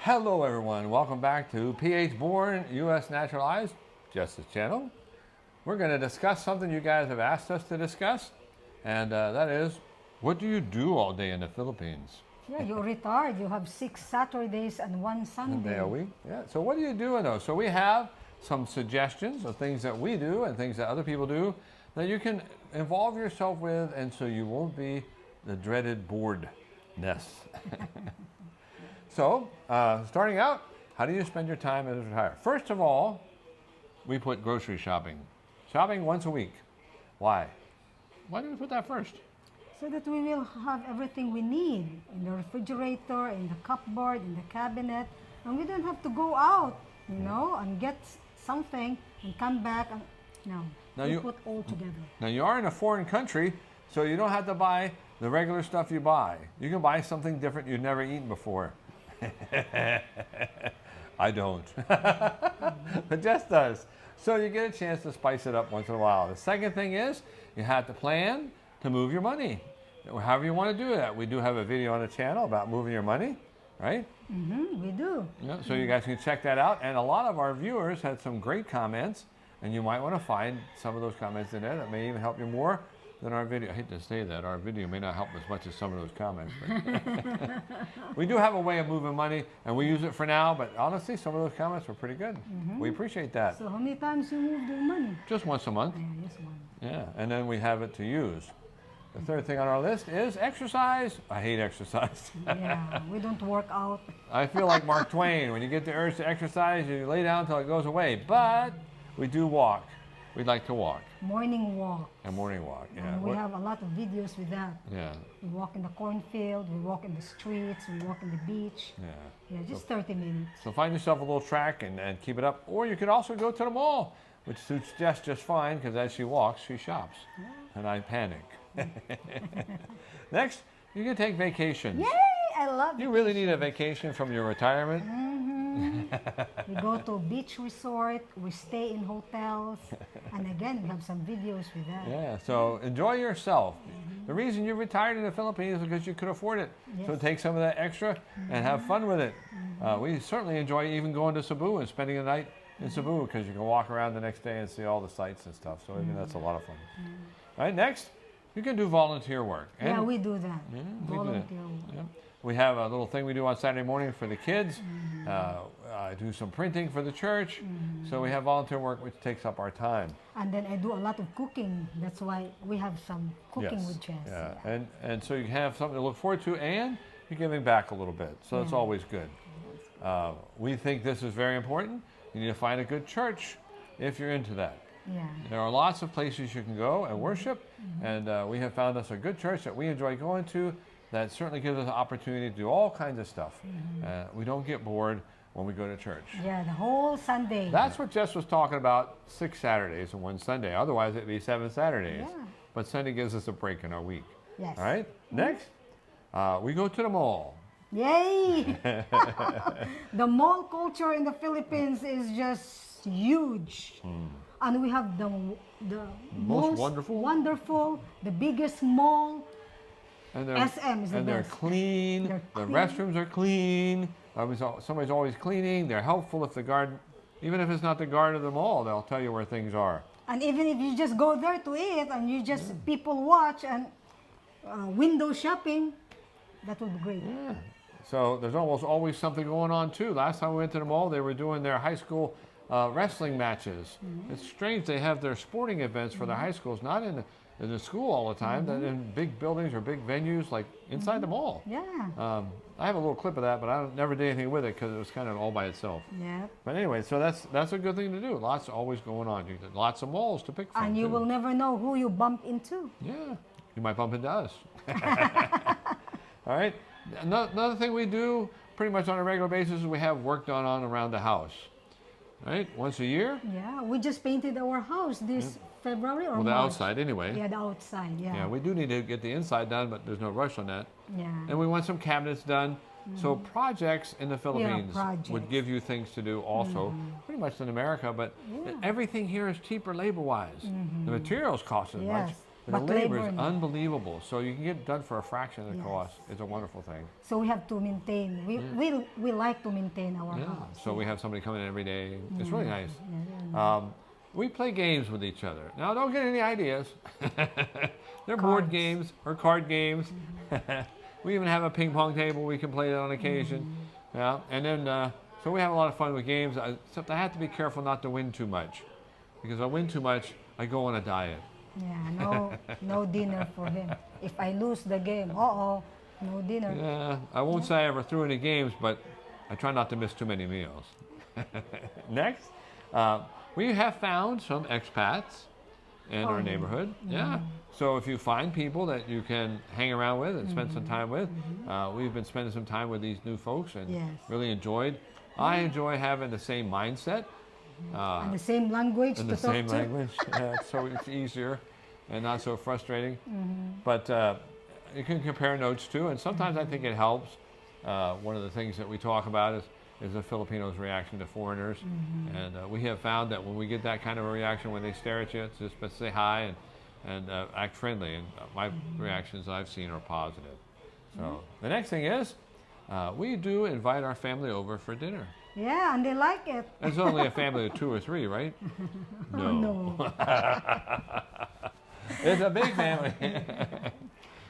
Hello everyone, welcome back to PH Born US Naturalized Justice Channel. We're going to discuss something you guys have asked us to discuss, and that is, what do you do all day in the Philippines? Yeah, you're retired. You have 6 Saturdays and 1 One Sunday. day a week? Yeah, so what do you do in those? So we have some suggestions of things that we do and things that other people do that you can involve yourself with, and so you won't be the dreaded boredness. So, starting out, how do you spend your time as a retired? First of all, we put grocery shopping. Shopping once a week. Why? Why do we put that first? So that we will have everything we need in the refrigerator, in the cupboard, in the cabinet. And we don't have to go out, and get something and come back. And, no, Now we you- put all together. Now, you are in a foreign country, so you don't have to buy the regular stuff you buy. You can buy something different you've never eaten before. I don't. But Jess does. So you get a chance to spice it up once in a while. The second thing is you have to plan to move your money. However you want to do that. We do have a video on the channel about moving your money, right? We do. Yeah, so you guys can check that out. And a lot of our viewers had some great comments, and you might want to find some of those comments in there that may even help you more than our video. I hate to say that, our video may not help as much as some of those comments. But we do have a way of moving money, and we use it for now, but honestly, some of those comments were pretty good. We appreciate that. So how many times you move your money? Just once a month. Yeah, just one. Yeah, and then we have it to use. The third thing on our list is exercise. I hate exercise. Yeah, we don't work out. I feel like Mark Twain. When you get the urge to exercise, you lay down until it goes away. But we do walk. We'd like to walk. Morning walk. A morning walk, yeah. And we have a lot of videos with that. Yeah, We walk in the cornfield, we walk in the streets, we walk in the beach. yeah. Yeah, just 30 minutes. So find yourself a little track and keep it up. Or you could also go to the mall, which suits Jess just fine because as she walks, she shops. And I panic. Next, you can take vacations. Yay! I love You it. really need a vacation from your retirement. We go to beach resort, we stay in hotels, and again, we have some videos with that. Yeah, so enjoy yourself. The reason you retired in the Philippines is because you could afford it. So Yes. take some of that extra and have fun with it. We certainly enjoy even going to Cebu and spending a night in Cebu because you can walk around the next day and see all the sights and stuff. So I think that's a lot of fun. All right, next, you can do volunteer work. Yeah, we do that. Yeah, we do that. Volunteer work. Yep. We have a little thing we do on Saturday morning for the kids. I do some printing for the church. So we have volunteer work which takes up our time. And then I do a lot of cooking. That's why we have some cooking with Jess. Yeah. And so you have something to look forward to, and you're giving back a little bit. So that's Yeah. always good. We think this is very important. You need to find a good church if you're into that. Yeah. There are lots of places you can go and worship, and we have found us a good church that we enjoy going to that certainly gives us an opportunity to do all kinds of stuff. We don't get bored when we go to church. Yeah, the whole Sunday. That's what Jess was talking about, 6 Saturdays and 1 Sunday. Otherwise, it'd be 7 Saturdays. Yeah. But Sunday gives us a break in our week. Yes. All right? Next, we go to the mall. Yay! The mall culture in the Philippines is just huge. And we have the Most wonderful? wonderful, the biggest mall. And they're, SM is the and they're best. clean. They're The clean. restrooms are clean. Somebody's always cleaning. They're helpful if the guard, even if it's not the guard of the mall, they'll tell you where things are. And even if you just go there to eat and you just people watch and window shopping, that would be great. Yeah. So there's almost always something going on too. Last time we went to the mall, they were doing their high school wrestling matches. It's strange they have their sporting events for their high schools, not in the school all the time, but in big buildings or big venues like inside the mall. Yeah. I have a little clip of that, but I never did anything with it because it was kind of all by itself. Yeah. But anyway, so that's a good thing to do. Lots always going on. Lots of malls to pick from. And you too. will never know who you bump into. Yeah, you might bump into us. All right. Another thing we do pretty much on a regular basis is we have work done on around the house. Right? Once a year. Yeah, we just painted our house this February or Well, the March. outside ananyway. Yeah, the outside. Yeah. Yeah, we do need to get the inside done, but there's no rush on that. Yeah. And we want some cabinets done. So projects in the Philippines would projects. give you things to do also, pretty much in America, but everything here is cheaper labor-wise. The materials cost as much, Yes. the But labor labor, is no. unbelievable. So you can get it done for a fraction of the Yes. cost. It's a wonderful thing. So we have to maintain. We like to maintain our Yeah. house. So we have somebody coming in every day. It's really nice. Yeah. We play games with each other. Now, don't get any ideas. They're board Cards. games or card games. We even have a ping pong table we can play that on occasion. Yeah, and then so we have a lot of fun with games. Except I have to be careful not to win too much, because if I win too much, I go on a diet. Yeah, no dinner for him. If I lose the game, no dinner. Yeah, I won't say I ever threw any games, but I try not to miss too many meals. Next, we have found some expats in our neighborhood. Yeah. So if you find people that you can hang around with and spend some time with, we've been spending some time with these new folks and Yes. really enjoyed. I enjoy having the same mindset And the same language and to the talk same to. language, so it's easier and not so frustrating. But you can compare notes too, and sometimes I think it helps. One of the things that we talk about is the Filipinos' reaction to foreigners, and we have found that when we get that kind of a reaction when they stare at you, it's just say hi and act friendly, and my reactions I've seen are positive. So the next thing is we do invite our family over for dinner. Yeah, and they like it. It's only a family of 2 or 3, right? No. It's a big family.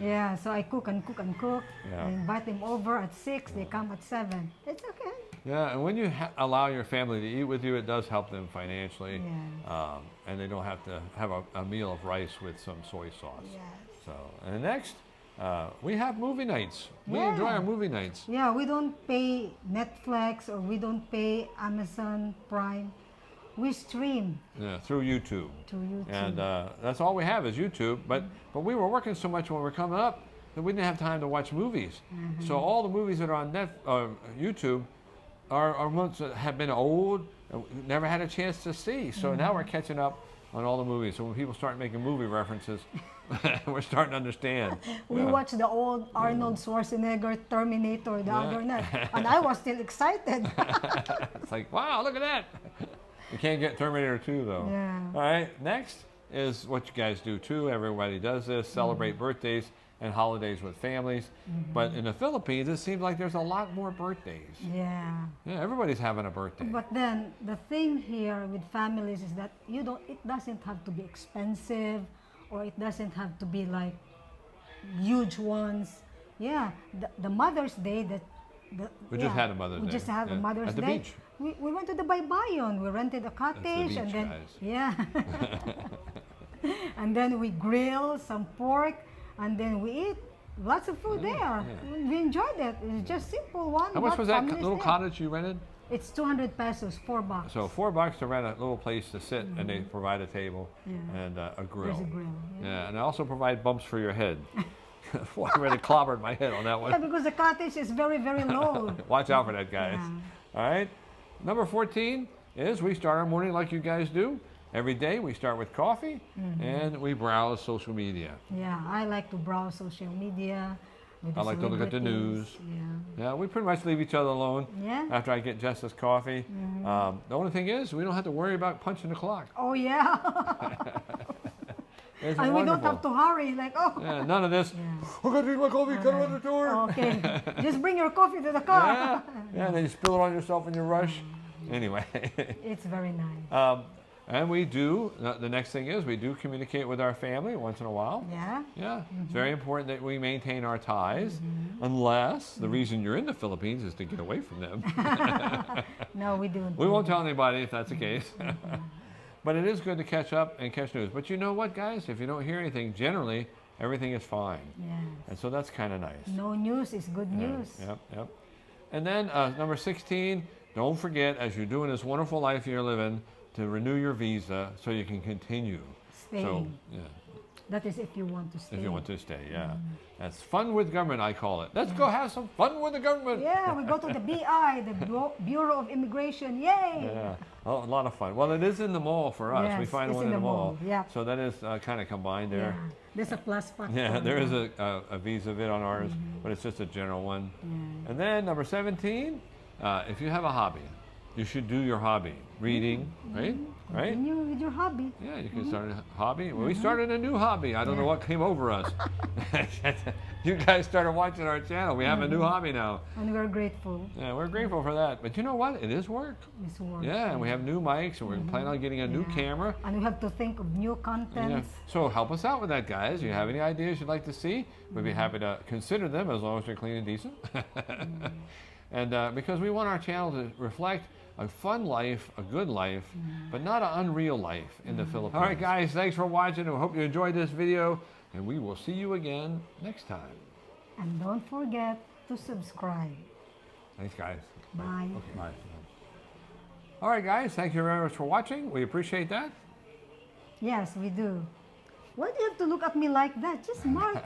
Yeah, so I cook and cook and cook. Yeah. I invite them over at 6, they come at 7. It's okay. Yeah, and when you allow your family to eat with you, it does help them financially. Yes. And they don't have to have a meal of rice with some soy sauce. Yes. So, and next, we have movie nights. We Yeah. enjoy our movie nights. Yeah, we don't pay Netflix or we don't pay Amazon Prime. We stream Yeah, through YouTube. to YouTube. And that's all we have is YouTube. But we were working so much when we were coming up that we didn't have time to watch movies. So all the movies that are on YouTube are ones that have been old, and we never had a chance to see. So now we're catching up on all the movies. So when people start making movie references, we're starting to understand. We watched the old Arnold Schwarzenegger Terminator the other night, and I was still excited. It's like, wow, look at that. You can't get Terminator 2 though. Yeah. All right, next is what you guys do too. Everybody does this, celebrate birthdays and holidays with families. But in the Philippines, it seems like there's a lot more birthdays. Yeah. Yeah, everybody's having a birthday. But then the thing here with families is that it doesn't have to be expensive, or it doesn't have to be like huge ones. Yeah, the Mother's Day We just had a Mother's we Day, just had a yeah, Mother's at the Day. beach. We went to the Baybayon. We rented a cottage beach, and then guys. yeah, and then we grill some pork, and then we eat lots of food there. We enjoyed it. It's just simple one. How much but was that families little there. cottage you rented? It's 200 pesos, $4. So $4 to rent a little place to sit, and they provide a table and a grill. There's a grill. Yeah. Yeah, and they also provide bumps for your head. Well, I really clobbered my head on that Yeah, one. because the cottage is very, very low. Watch out for that, guys. Yeah. All right. Number 14 is we start our morning like you guys do. Every day we start with coffee and we browse social media. Yeah, I like to browse social media. With the I like to look at the news. celebrities. Yeah, we pretty much leave each other alone Yeah. after I get Jess's coffee. The only thing is we don't have to worry about punching the clock. Oh, yeah. It's And we don't wonderful. have to hurry. Like, oh. Yeah, none of this. Yeah. I'm gonna drink my coffee. Cut around the door. Okay. Just bring your coffee to the car. Yeah, yeah, and then you spill it on yourself in your rush. Anyway, It's very nice. and we do, the next thing is we do communicate with our family once in a while. Yeah. Yeah, it's very important that we maintain our ties, unless the reason you're in the Philippines is to get away from them. No, we don't. We won't tell anybody if that's the case. But it is good to catch up and catch news. But you know what, guys? If you don't hear anything, generally, everything is fine. Yeah. And so that's kind of nice. No news is good news. Yep, yep. And then number 16, don't forget, as you're doing this wonderful life you're living, to renew your visa so you can continue. So, Staying. yeah, That is if you want to stay. if you want to stay, yeah. That's fun with government, I call it. Let's go have some fun with the government. Yeah, we go to the BI, the Bureau of Immigration. Yay! Yeah, a lot of fun. Well, it is in the mall for us. We Yes, find it's one in in the the mall. mall, yeah. So that is kind of combined there. Yeah. There's a plus factor. Yeah, there is a visa vid on ours, but it's just a general one. And then number 17, if you have a hobby, you should do your hobby. Reading, right? right? continue with your hobby. Yeah, you can start a hobby. Well, we started a new hobby. I don't know what came over us. You guys started watching our channel. We have a new hobby now. And we're grateful. Yeah, we're grateful for that. But you know what? It is work. It's work. Yeah, and we have new mics, and we're planning on getting a new camera. And we have to think of new Yeah. contents. So help us out with that, guys. If you have any ideas you'd like to see, we'd be happy to consider them as long as they're clean and decent. And because we want our channel to reflect a fun life, a good life, but not an unreal life in the Philippines. All right, guys, thanks for watching. We hope you enjoyed this video, and we will see you again next time. And don't forget to subscribe. Thanks, guys. Bye. Okay, bye. All right, guys, thank you very much for watching. We appreciate that. Yes, we do. Why do you have to look at me like that? Just smile.